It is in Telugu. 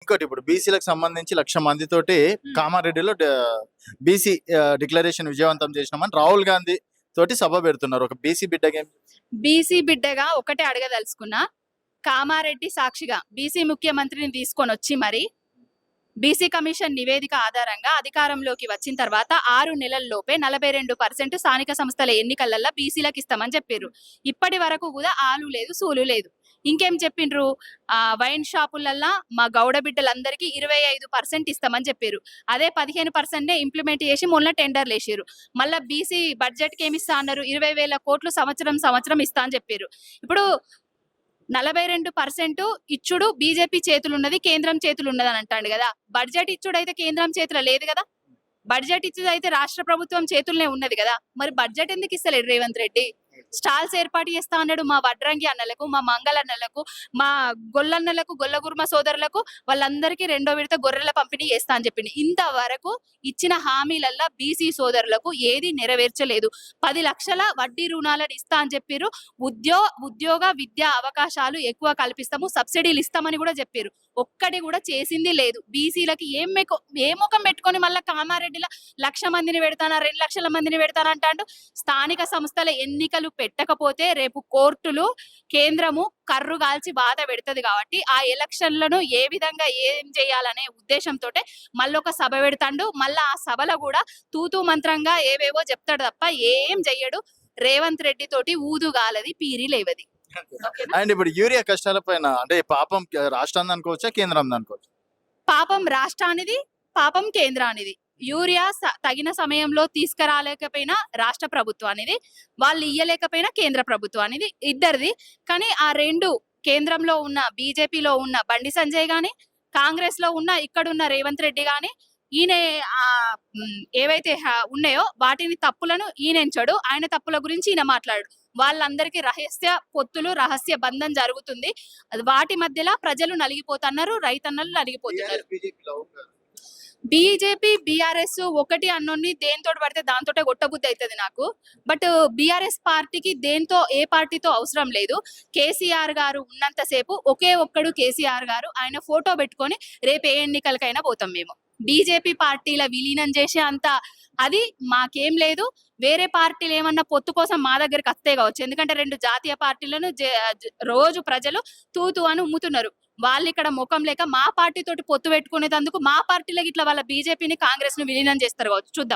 ఇంకోటి ఇప్పుడు బీసీలకు సంబంధించి 1,00,000 మందితోటి కామారెడ్డిలో బీసీ డిక్లరేషన్ విజయవంతం చేసినామని రాహుల్ గాంధీ తోటి సభ పెడుతున్నారు. ఒక బీసీ బిడ్డగా బీసీ బిడ్డగా ఒకటే అడగదలుచుకున్నా, కామారెడ్డి సాక్షిగా బీసీ ముఖ్యమంత్రిని తీసుకొని వచ్చి మరి బీసీ కమిషన్ నివేదిక ఆధారంగా అధికారంలోకి వచ్చిన తర్వాత 6 నెలల్లోపే 42% స్థానిక సంస్థల ఎన్నికలలో బీసీలకు ఇస్తామని చెప్పారు. ఇప్పటి వరకు కూడా ఆలు లేదు సూలు లేదు. ఇంకేం చెప్పిండ్రు, వైన్ షాపులల్లా మా గౌడ బిడ్డలందరికీ 25% ఇస్తామని చెప్పారు. అదే 15% ఇంప్లిమెంట్ చేసి మొన్న టెండర్లు వేసారు. మళ్ళీ బీసీ బడ్జెట్ కి ఏమి ఇస్తా అన్నారు, 20,000 కోట్లు సంవత్సరం ఇస్తా అని చెప్పారు. ఇప్పుడు 42% ఇచ్చుడు బీజేపీ చేతులు ఉన్నది, కేంద్రం చేతులు ఉన్నది అని అంటాడు కదా. బడ్జెట్ ఇచ్చుడు అయితే కేంద్రం చేతులు లేదు కదా, బడ్జెట్ ఇచ్చుడు అయితే రాష్ట్ర ప్రభుత్వం చేతుల్నే ఉన్నది కదా. మరి బడ్జెట్ ఎందుకు ఇస్తలేడు రేవంత్ రెడ్డి? స్టాల్స్ ఏర్పాటు చేస్తా అన్నాడు మా వడ్రంగి అన్నలకు, మా మంగళ అన్నలకు, మా గొల్లన్నలకు, గొల్లగుర్మ సోదరులకు, వాళ్ళందరికీ 2వ విడత గొర్రెల పంపిణీ చేస్తా అని చెప్పింది. ఇంతవరకు ఇచ్చిన హామీలల్లా బీసీ సోదరులకు ఏది నెరవేర్చలేదు. 10 లక్షల వడ్డీ రుణాలను ఇస్తా అని చెప్పారు. ఉద్యోగ విద్యా అవకాశాలు ఎక్కువ కల్పిస్తాము, సబ్సిడీలు ఇస్తామని కూడా చెప్పారు. ఒక్కటి కూడా చేసింది లేదు. బీసీలకి ఏ ముఖం పెట్టుకొని మళ్ళీ కామారెడ్డిలో 1,00,000 మందిని పెడతానా, 2 లక్షల మందిని పెడతానా అంటాడు. స్థానిక సంస్థల ఎన్నికలు పెట్టకపోతే రేపు కోర్టులు, కేంద్రము కర్రు కాల్చి బాధ పెడుతుంది. కాబట్టి ఆ ఎలక్షన్లను ఏ విధంగా ఏం చేయాలనే ఉద్దేశంతో మళ్ళొక సభ పెడతాడు. మళ్ళీ ఆ సభలో కూడా తూతూ మంత్రంగా ఏవేవో చెప్తాడు తప్ప ఏం చెయ్యడు. రేవంత్ రెడ్డి తోటి ఊదుగాలది పీరి లేవది. అండ్ ఇప్పుడు యూరియా కష్టాల పైన అంటే పాపం రాష్ట్రాన్ని అనుకోవచ్చా, కేంద్రం అనుకోవచ్చు? పాపం రాష్ట్రానిది, పాపం కేంద్రానిది. యూరియా తగిన సమయంలో తీసుకురాలేకపోయినా రాష్ట్ర ప్రభుత్వానిది, వాళ్ళు ఇయ్యలేకపోయినా కేంద్ర ప్రభుత్వానిది, ఇద్దరిది. కానీ ఆ రెండు, కేంద్రంలో ఉన్న బీజేపీలో ఉన్న బండి సంజయ్ గాని, కాంగ్రెస్ లో ఉన్న ఇక్కడున్న రేవంత్ రెడ్డి గాని, ఈయన ఏవైతే ఉన్నాయో వాటిని తప్పులను ఈయనెంచడు, ఆయన తప్పుల గురించి ఈయన మాట్లాడు. వాళ్ళందరికీ రహస్య పొత్తులు, రహస్య బంధం జరుగుతుంది. వాటి మధ్యలో ప్రజలు నలిగిపోతున్నారు, రైతన్నలు నలిగిపోతున్నారు. బీజేపీ బీఆర్ఎస్ ఒకటి అన్నోని దేంతో పడితే దాంతో కొట్టబుద్ధి అవుతుంది నాకు. బట్ బీఆర్ఎస్ పార్టీకి దేంతో, ఏ పార్టీతో అవసరం లేదు. కేసీఆర్ గారు ఉన్నంతసేపు ఒకే ఒక్కడు కేసీఆర్ గారు, ఆయన ఫోటో పెట్టుకొని రేపు ఏ ఎన్నికలకైనా పోతాం మేము. బీజేపీ పార్టీల విలీనం చేసే అంత అది మాకేం లేదు. వేరే పార్టీలు ఏమన్నా పొత్తు కోసం మా దగ్గరికి వస్తే కావచ్చు, ఎందుకంటే 2 జాతీయ పార్టీలను రోజు ప్రజలు తూతూ అని ఉమ్ముతున్నారు. వాళ్ళు ఇక్కడ ముఖం లేక మా పార్టీ తోటి పొత్తు పెట్టుకునేందుకు మా పార్టీలకి ఇట్లా వాళ్ళ బీజేపీని, కాంగ్రెస్ ను విలీనం చేస్తారు కావచ్చు, చూద్దాం.